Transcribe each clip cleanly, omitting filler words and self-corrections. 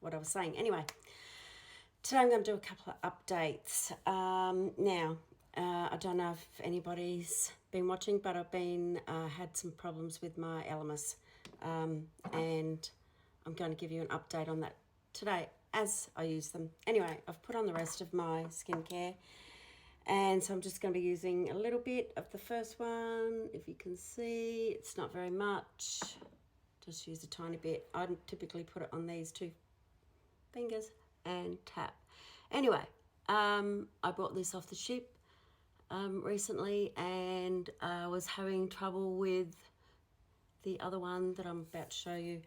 what I was saying. Anyway, today I'm going to do a couple of updates. Now, I don't know if anybody's been watching, but I've been had some problems with my Elemis, and I'm going to give you an update on that today as I use them. Anyway, I've put on the rest of my skincare, and so I'm just going to be using a little bit of the first one. If you can see, it's not very much. Just use a tiny bit. I typically put it on these two fingers and tap. Anyway, I bought this off the ship recently, and I was having trouble with the other one that I'm about to show you,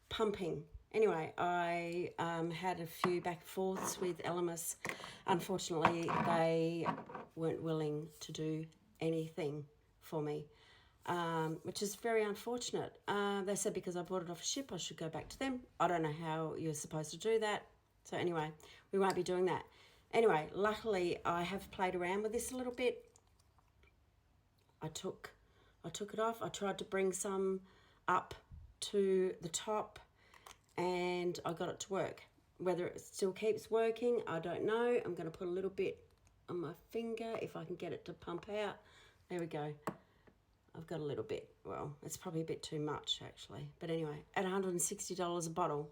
pumping. Anyway, I had a few back and forths with Elemis. Unfortunately, they weren't willing to do anything for me, which is very unfortunate. They said because I bought it off a ship, I should go back to them. I don't know how you're supposed to do that. So anyway, we won't be doing that. Anyway, luckily, I have played around with this a little bit. I took it off. I tried to bring some up to the top, and I got it to work. Whether it still keeps working, I don't know. I'm going to put a little bit on my finger if I can get it to pump out. There we go. I've got a little bit. Well, it's probably a bit too much, actually. But anyway, at $160 a bottle,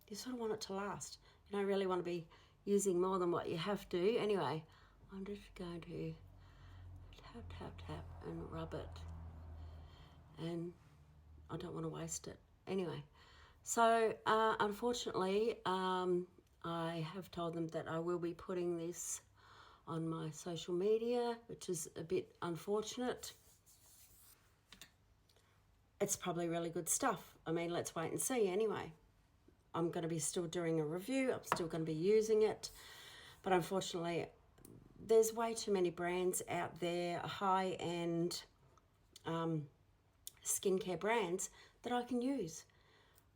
you sort of want it to last. You don't really want to be using more than what you have to. Anyway, I'm just going to tap, tap, tap and rub it. And I don't want to waste it. Anyway, so unfortunately, I have told them that I will be putting this on my social media, which is a bit unfortunate. It's probably really good stuff. I mean, let's wait and see anyway. I'm going to be still doing a review. I'm still going to be using it. But unfortunately, there's way too many brands out there, high-end skincare brands that I can use,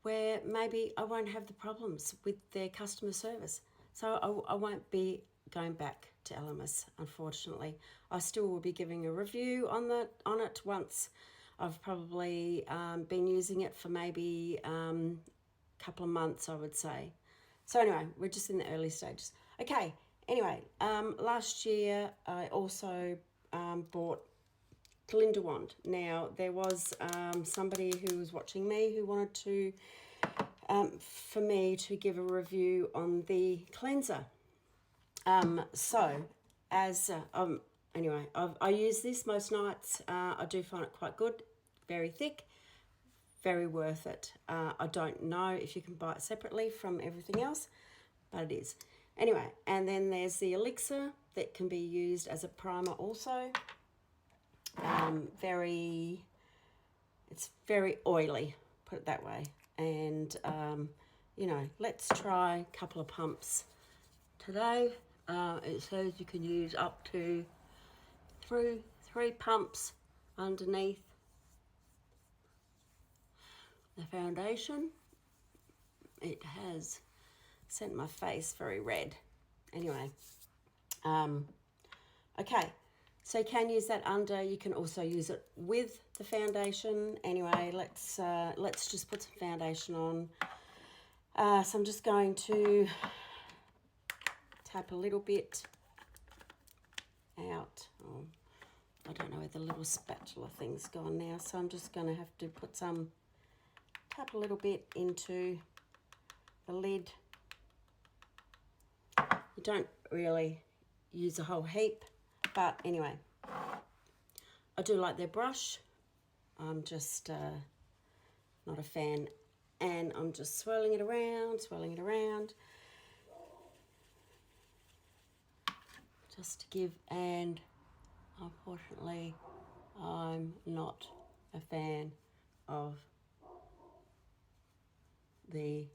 where maybe I won't have the problems with their customer service. So I won't be going back to Elemis, unfortunately. I still will be giving a review on it once I've probably been using it for maybe a couple of months, I would say. So anyway, we're just in the early stages. Okay, anyway, last year I also bought Glindawand. Now, there was somebody who was watching me who wanted to, for me to give a review on the cleanser. Anyway, I use this most nights. I do find it quite good, very thick, very worth it. I don't know if you can buy it separately from everything else, but it is. Anyway, and then there's the elixir that can be used as a primer also. It's very oily, put it that way. And, let's try a couple of pumps today. It says you can use up to three pumps underneath the foundation. It has sent my face very red. Anyway, okay. So you can use that under. You can also use it with the foundation. Anyway, let's just put some foundation on. So I'm just going to tap a little bit out. Oh, I don't know where the little spatula thing's gone now. So I'm just going to have to tap a little bit into the lid. You don't really use a whole heap. But anyway, I do like their brush. I'm just not a fan. And I'm just swirling it around. Just to give, and unfortunately, I'm not a fan of the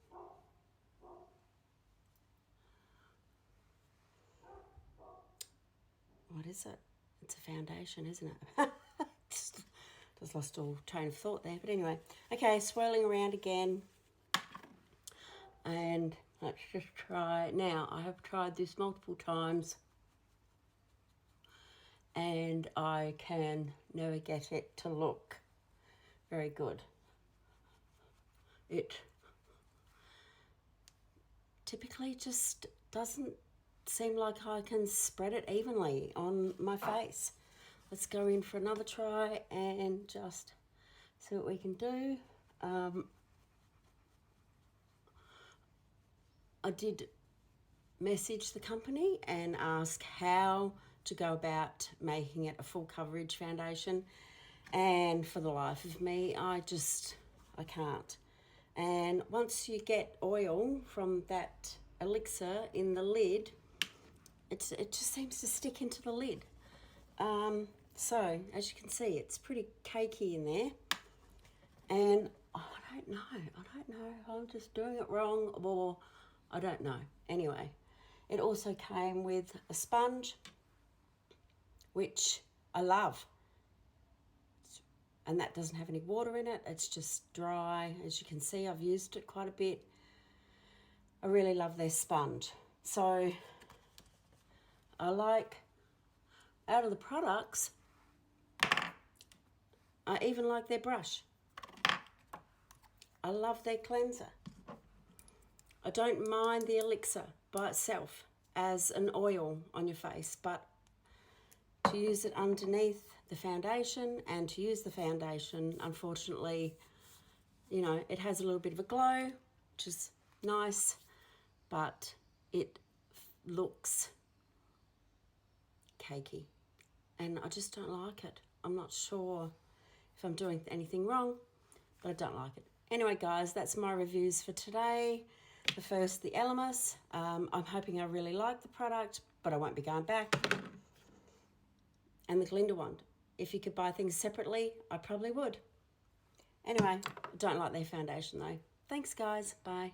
what is it? It's a foundation, isn't it? Just lost all train of thought there. But anyway, okay, swirling around again. And let's just try. Now, I have tried this multiple times, and I can never get it to look very good. It typically just doesn't seem like I can spread it evenly on my face. Let's go in for another try and just see what we can do. I did message the company and ask how to go about making it a full coverage foundation, and for the life of me I can't. And once you get oil from that elixir in the lid, it just seems to stick into the lid. So as you can see, it's pretty cakey in there, and I don't know if I'm just doing it wrong, or I don't know. Anyway, it also came with a sponge, which I love, and that doesn't have any water in it. It's just dry. As you can see, I've used it quite a bit. I really love their sponge. So I like, out of the products, I even like their brush. I love their cleanser. I don't mind the elixir by itself as an oil on your face, but to use it underneath the foundation and to use the foundation, unfortunately, you know, it has a little bit of a glow, which is nice, but it looks cakey, and I just don't like it. I'm not sure if I'm doing anything wrong, but I don't like it. Anyway, guys, that's my reviews for today. The first, the Elemis. I'm hoping I really like the product, but I won't be going back. And the Glindawand. If you could buy things separately, I probably would. Anyway, I don't like their foundation though. Thanks, guys. Bye.